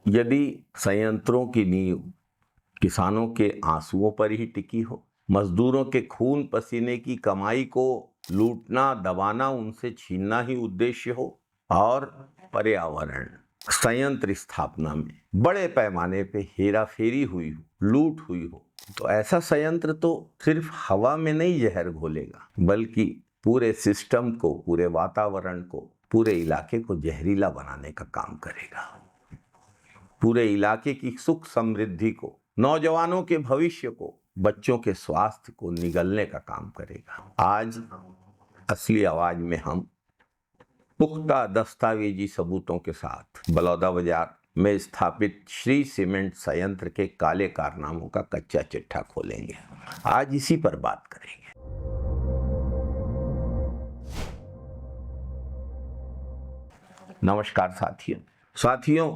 यदि संयंत्रों की नींव किसानों के आंसुओं पर ही टिकी हो, मजदूरों के खून पसीने की कमाई को लूटना, दबाना, उनसे छीनना ही उद्देश्य हो और पर्यावरण संयंत्र स्थापना में बड़े पैमाने पे हेराफेरी हुई हो, लूट हुई हो, तो ऐसा संयंत्र तो सिर्फ हवा में नहीं जहर घोलेगा, बल्कि पूरे सिस्टम को, पूरे वातावरण को, पूरे इलाके को जहरीला बनाने का काम करेगा। पूरे इलाके की सुख समृद्धि को, नौजवानों के भविष्य को, बच्चों के स्वास्थ्य को निगलने का काम करेगा। आज असली आवाज में हम पुख्ता दस्तावेजी सबूतों के साथ बलौदाबाजार में स्थापित श्री सीमेंट संयंत्र के काले कारनामों का कच्चा चिट्ठा खोलेंगे। आज इसी पर बात करेंगे। नमस्कार साथियों,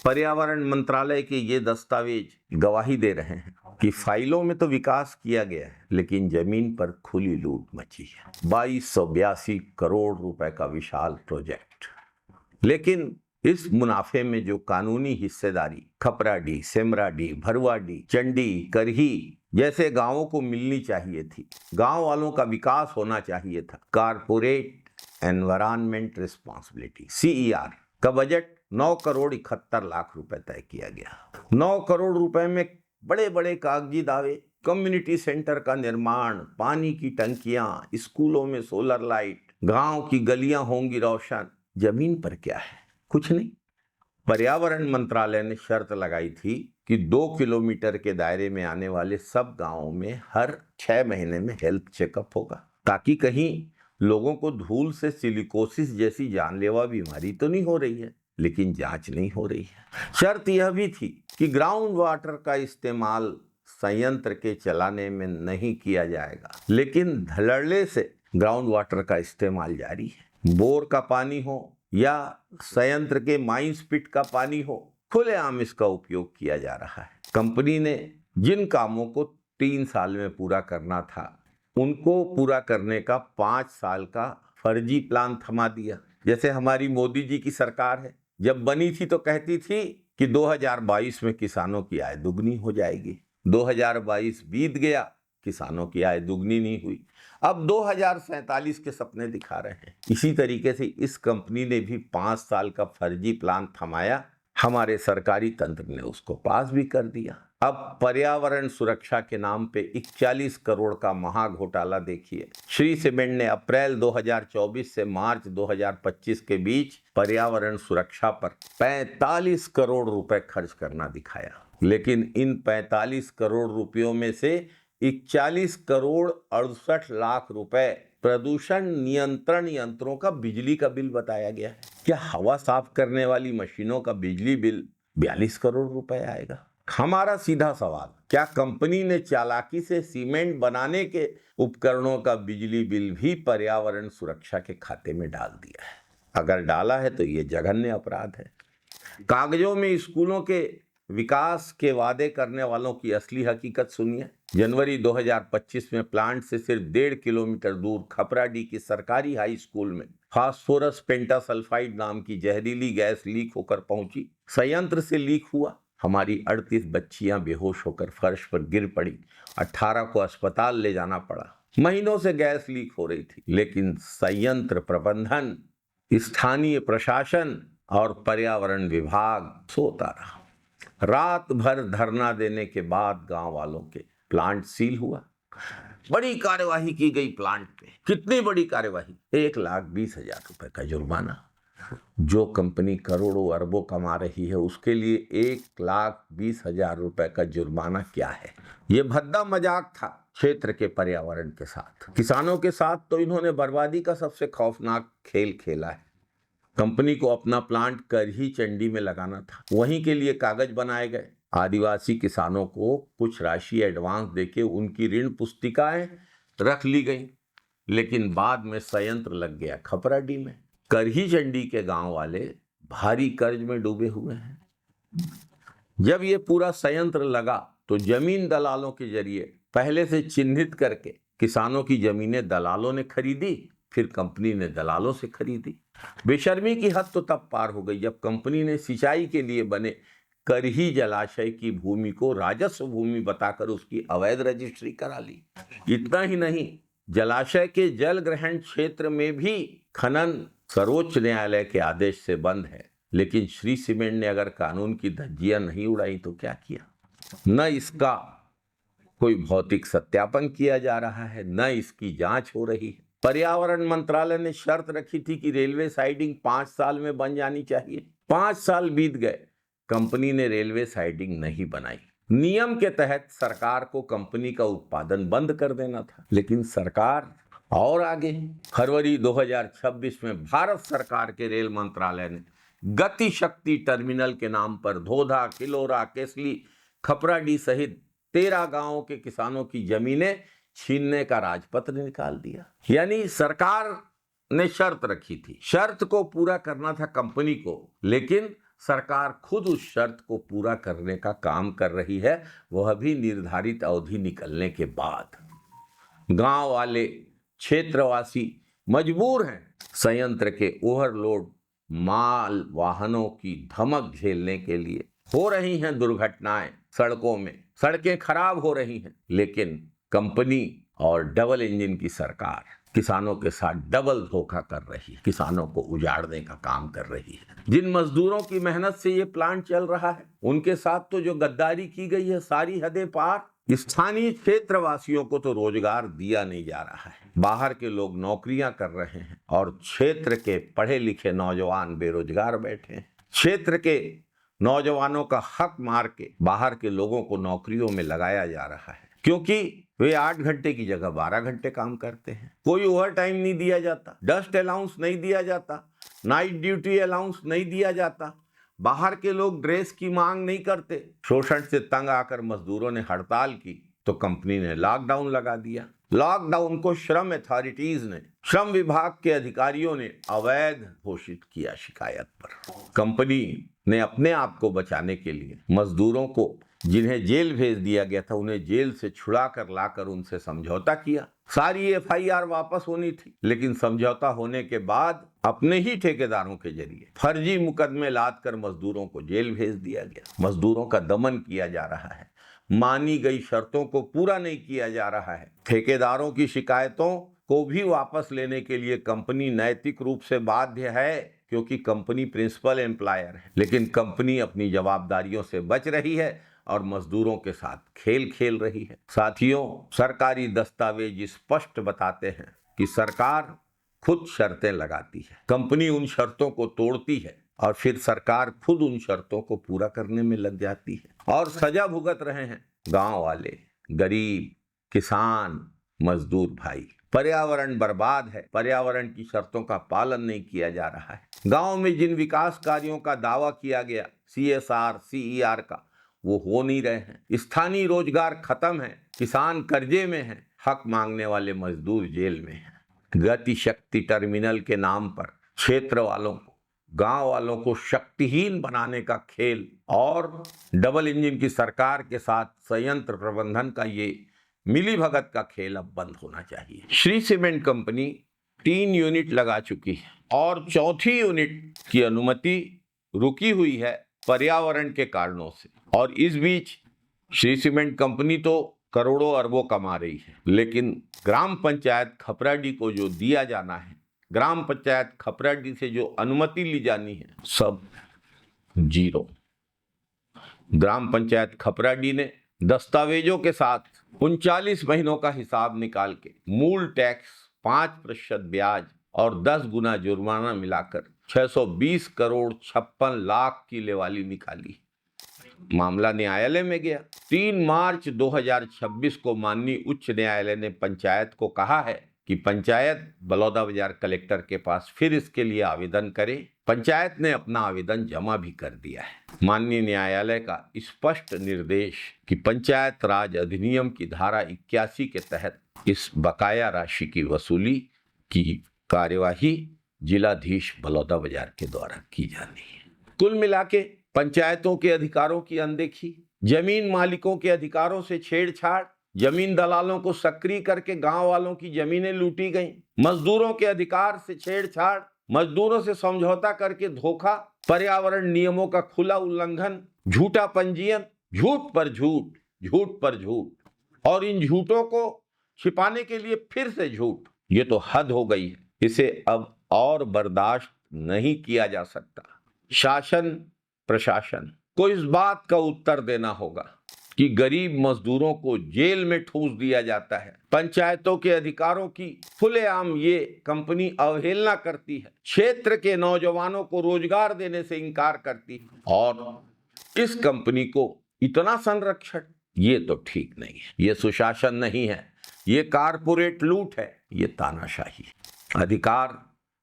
पर्यावरण मंत्रालय के ये दस्तावेज गवाही दे रहे हैं कि फाइलों में तो विकास किया गया है, लेकिन जमीन पर खुली लूट मची है। 2282 करोड़ रुपए का विशाल प्रोजेक्ट, लेकिन इस मुनाफे में जो कानूनी हिस्सेदारी खपराडीह, सेमराडीह, भरवाडीह, चंडी, करही जैसे गांवों को मिलनी चाहिए थी, गांव वालों का विकास होना चाहिए था, कारपोरेट एनवायरमेंट रिस्पॉन्सिबिलिटी CER का बजट 9 करोड़ 71 लाख रुपए तय किया गया। 9 करोड़ रुपए में बड़े बड़े कागजी दावे, कम्युनिटी सेंटर का निर्माण, पानी की टंकियां, स्कूलों में सोलर लाइट, गांव की गलियां होंगी रोशन। जमीन पर क्या है? कुछ नहीं। पर्यावरण मंत्रालय ने शर्त लगाई थी कि 2 किलोमीटर के दायरे में आने वाले सब गांवों में हर 6 महीने में हेल्थ चेकअप होगा, ताकि कहीं लोगों को धूल से सिलिकोसिस जैसी जानलेवा बीमारी तो नहीं हो रही है। लेकिन जांच नहीं हो रही है। शर्त यह भी थी कि ग्राउंड वाटर का इस्तेमाल संयंत्र के चलाने में नहीं किया जाएगा, लेकिन धड़ल्ले से ग्राउंड वाटर का इस्तेमाल जारी है। बोर का पानी हो या संयंत्र के माइंस पिट का पानी हो, खुलेआम इसका उपयोग किया जा रहा है। कंपनी ने जिन कामों को 3 साल में पूरा करना था, उनको पूरा करने का 5 साल का फर्जी प्लान थमा दिया। जैसे हमारी मोदी जी की सरकार है, जब बनी थी तो कहती थी कि 2022 में किसानों की आय दुगनी हो जाएगी। 2022 बीत गया, किसानों की आय दुगनी नहीं हुई। अब 2047 के सपने दिखा रहे हैं। इसी तरीके से इस कंपनी ने भी 5 साल का फर्जी प्लान थमाया। हमारे सरकारी तंत्र ने उसको पास भी कर दिया। अब पर्यावरण सुरक्षा के नाम पे 41 करोड़ का महा घोटाला देखिए। श्री सीमेंट ने अप्रैल 2024 से मार्च 2025 के बीच पर्यावरण सुरक्षा पर 45 करोड़ रुपए खर्च करना दिखाया, लेकिन इन 45 करोड़ रुपयों में से 41 करोड़ 68 लाख रुपए प्रदूषण नियंत्रण यंत्रों का बिजली का बिल बताया गया है। क्या हवा साफ करने वाली मशीनों का बिजली बिल 42 करोड़ रुपए आएगा? हमारा सीधा सवाल, क्या कंपनी ने चालाकी से सीमेंट बनाने के उपकरणों का बिजली बिल भी पर्यावरण सुरक्षा के खाते में डाल दिया है? अगर डाला है तो ये जघन्य अपराध है। कागजों में स्कूलों के विकास के वादे करने वालों की असली हकीकत सुनिए। जनवरी 2025 में प्लांट से सिर्फ 1.5 किलोमीटर दूर खपराडीह की सरकारी हाई स्कूल में फास्फोरस पेंटासल्फाइड नाम की जहरीली गैस लीक होकर पहुंची। संयंत्र से लीक हुआ। हमारी 38 बच्चियां बेहोश होकर फर्श पर गिर पड़ी। 18 को अस्पताल ले जाना पड़ा। महीनों से गैस लीक हो रही थी, लेकिन संयंत्र प्रबंधन, स्थानीय प्रशासन और पर्यावरण विभाग सोता रहा। रात भर धरना देने के बाद गांव वालों के प्लांट सील हुआ। बड़ी कार्यवाही की गई प्लांट पे। कितनी बड़ी कार्यवाही? 1,20,000 रुपए का जुर्माना। जो कंपनी करोड़ों अरबों कमा रही है, उसके लिए 1,20,000 रुपए का जुर्माना क्या है? ये भद्दा मजाक था क्षेत्र के पर्यावरण के साथ। किसानों के साथ तो इन्होंने बर्बादी का सबसे खौफनाक खेल खेला है। कंपनी को अपना प्लांट करही चंडी में लगाना था, वहीं के लिए कागज बनाए गए। आदिवासी किसानों को कुछ राशि एडवांस देके उनकी ऋण पुस्तिकाएं रख ली गई, लेकिन बाद में संयंत्र लग गया खपराडीह में। करही चंडी के गांव वाले भारी कर्ज में डूबे हुए हैं। जब ये पूरा संयंत्र लगा तो जमीन दलालों के जरिए पहले से चिन्हित करके किसानों की जमीनें दलालों ने खरीदी, फिर कंपनी ने दलालों से खरीदी। बेशर्मी की हद तो तब पार हो गई जब कंपनी ने सिंचाई के लिए बने करही जलाशय की भूमि को राजस्व भूमि बताकर उसकी अवैध रजिस्ट्री करा ली। इतना ही नहीं, जलाशय के जल ग्रहण क्षेत्र में भी खनन सर्वोच्च न्यायालय के आदेश से बंद है। लेकिन श्री सीमेंट ने अगर कानून की धज्जियां नहीं उड़ाई तो क्या किया? न इसका कोई भौतिक सत्यापन किया जा रहा है, न इसकी जांच हो रही है। पर्यावरण मंत्रालय ने शर्त रखी थी कि रेलवे साइडिंग 5 साल में बन जानी चाहिए। 5 साल बीत गए, कंपनी ने रेलवे साइडिंग नहीं बनाई। नियम के तहत सरकार को कंपनी का उत्पादन बंद कर देना था, लेकिन सरकार और आगे। फरवरी 2026 में भारत सरकार के रेल मंत्रालय ने गति शक्ति टर्मिनल के नाम पर धोधा, किलोरा, केसली, खपराडीह सहित 13 गांवों के किसानों की जमीनें छीनने का राजपत्र निकाल दिया। यानी सरकार ने शर्त रखी थी, शर्त को पूरा करना था कंपनी को, लेकिन सरकार खुद उस शर्त को पूरा करने का काम कर रही है, वह भी निर्धारित अवधि निकलने के बाद। गांव वाले, क्षेत्रवासी मजबूर हैं संयंत्र के ओवरलोड माल वाहनों की धमक झेलने के लिए। हो रही हैं दुर्घटनाएं सड़कों में, सड़कें खराब हो रही हैं, लेकिन कंपनी और डबल इंजन की सरकार किसानों के साथ डबल धोखा कर रही है, किसानों को उजाड़ने का काम कर रही है। जिन मजदूरों की मेहनत से ये प्लांट चल रहा है, उनके साथ तो जो गद्दारी की गई है सारी हदें पार। स्थानीय क्षेत्रवासियों को तो रोजगार दिया नहीं जा रहा है, बाहर के लोग नौकरियां कर रहे हैं और क्षेत्र के पढ़े लिखे नौजवान बेरोजगार बैठे हैं। क्षेत्र के नौजवानों का हक मार के बाहर के लोगों को नौकरियों में लगाया जा रहा है, क्योंकि वे 8 घंटे की जगह 12 घंटे काम करते हैं। कोई ओवर टाइम नहीं दिया जाता, डस्ट अलाउंस नहीं दिया जाता, नाइट ड्यूटी अलाउंस नहीं दिया जाता। बाहर के लोग ड्रेस की मांग नहीं करते। शोषण से तंग आकर मजदूरों ने हड़ताल की तो कंपनी ने लॉकडाउन लगा दिया। लॉकडाउन को श्रम अथॉरिटीज ने, श्रम विभाग के अधिकारियों ने अवैध घोषित किया। शिकायत पर कंपनी ने अपने आप को बचाने के लिए मजदूरों को, जिन्हें जेल भेज दिया गया था, उन्हें जेल से छुड़ा कर लाकर उनसे समझौता किया। सारी FIR वापस होनी थी, लेकिन समझौता होने के बाद अपने ही ठेकेदारों के जरिए फर्जी मुकदमे लाद कर मजदूरों को जेल भेज दिया गया। मजदूरों का दमन किया जा रहा है, मानी गई शर्तों को पूरा नहीं किया जा रहा है। ठेकेदारों की शिकायतों को भी वापस लेने के लिए कंपनी नैतिक रूप से बाध्य है, क्योंकि कंपनी प्रिंसिपल एम्प्लॉयर है, लेकिन कंपनी अपनी जवाबदारियों से बच रही है और मजदूरों के साथ खेल खेल रही है। साथियों, सरकारी दस्तावेज स्पष्ट बताते हैं कि सरकार खुद शर्तें लगाती है, कंपनी उन शर्तों को तोड़ती है और फिर सरकार खुद उन शर्तों को पूरा करने में लग जाती है और सजा भुगत रहे हैं गांव वाले, गरीब, किसान, मजदूर भाई। पर्यावरण बर्बाद है, पर्यावरण की शर्तों का पालन नहीं किया जा रहा है। गांव में जिन विकास कार्यों का दावा किया गया, CSR, CER का, वो हो नहीं रहे हैं। स्थानीय रोजगार खत्म है, किसान कर्जे में है, हक मांगने वाले मजदूर जेल में हैं। गति शक्ति टर्मिनल के नाम पर क्षेत्र वालों को, गांव वालों को शक्तिहीन बनाने का खेल और डबल इंजन की सरकार के साथ संयंत्र प्रबंधन का ये मिली भगत का खेल अब बंद होना चाहिए। श्री सीमेंट कंपनी 3 यूनिट लगा चुकी है और 4थी यूनिट की अनुमति रुकी हुई है पर्यावरण के कारणों से। और इस बीच श्री सीमेंट कंपनी तो करोड़ों अरबों कमा रही है, लेकिन ग्राम पंचायत खपराडीह को जो दिया जाना है, ग्राम पंचायत खपराडीह से जो अनुमति ली जानी है, सब जीरो। ग्राम पंचायत खपराडीह ने दस्तावेजों के साथ 39 महीनों का हिसाब निकाल के मूल टैक्स, 5% ब्याज और 10 गुना जुर्माना मिलाकर 620 करोड़ 56 लाख की लेवाली निकाली। मामला न्यायालय में गया। 3 मार्च 2026 को माननीय उच्च न्यायालय ने पंचायत को कहा है कि पंचायत बलौदाबाजार कलेक्टर के पास फिर इसके लिए आवेदन करे। पंचायत ने अपना आवेदन जमा भी कर दिया है। माननीय न्यायालय का स्पष्ट निर्देश कि पंचायत राज अधिनियम की धारा 81 के तहत इस बकाया राशि की वसूली की कार्यवाही जिलाधीश बलौदाबाजार के द्वारा की जानी है। कुल मिला के पंचायतों के अधिकारों की अनदेखी, जमीन मालिकों के अधिकारों से छेड़छाड़, जमीन दलालों को सक्रिय करके गांव वालों की जमीनें लूटी गईं, मजदूरों के अधिकार से छेड़छाड़, मजदूरों से समझौता करके धोखा, पर्यावरण नियमों का खुला उल्लंघन, झूठा पंजीयन, झूठ पर झूठ, झूठ पर झूठ, और इन झूठों को छिपाने के लिए फिर से झूठ। ये तो हद हो गई है, इसे अब और बर्दाश्त नहीं किया जा सकता। शासन प्रशासन को इस बात का उत्तर देना होगा कि गरीब मजदूरों को जेल में ठूस दिया जाता है, पंचायतों के अधिकारों की खुलेआम ये कंपनी अवहेलना करती है, क्षेत्र के नौजवानों को रोजगार देने से इनकार करती है, और इस कंपनी को इतना संरक्षण, ये तो ठीक नहीं है। ये सुशासन नहीं है, ये कारपोरेट लूट है, ये तानाशाही है। अधिकार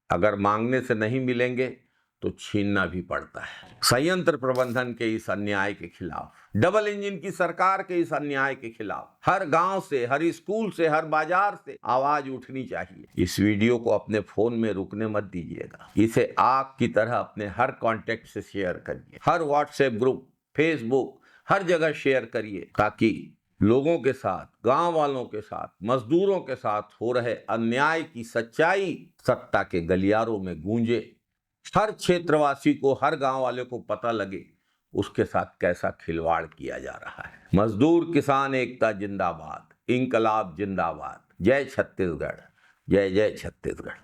अगर मांगने से नहीं मिलेंगे तो छीनना भी पड़ता है। संयंत्र प्रबंधन के इस अन्याय के खिलाफ, डबल इंजन की सरकार के इस अन्याय के खिलाफ हर गांव से, हर स्कूल से, हर बाजार से आवाज उठनी चाहिए। इस वीडियो को अपने फोन में रुकने मत दीजिएगा, इसे आग की तरह अपने हर कांटेक्ट से शेयर करिए, हर व्हाट्सएप ग्रुप, फेसबुक, हर जगह शेयर करिए, ताकि लोगों के साथ, गांव वालों के साथ, मजदूरों के साथ हो रहे अन्याय की सच्चाई सत्ता के गलियारों में गूंजे, हर क्षेत्रवासी को, हर गांव वाले को पता लगे उसके साथ कैसा खिलवाड़ किया जा रहा है। मजदूर किसान एकता जिंदाबाद, इंकलाब जिंदाबाद। जय छत्तीसगढ़, जय जय छत्तीसगढ़।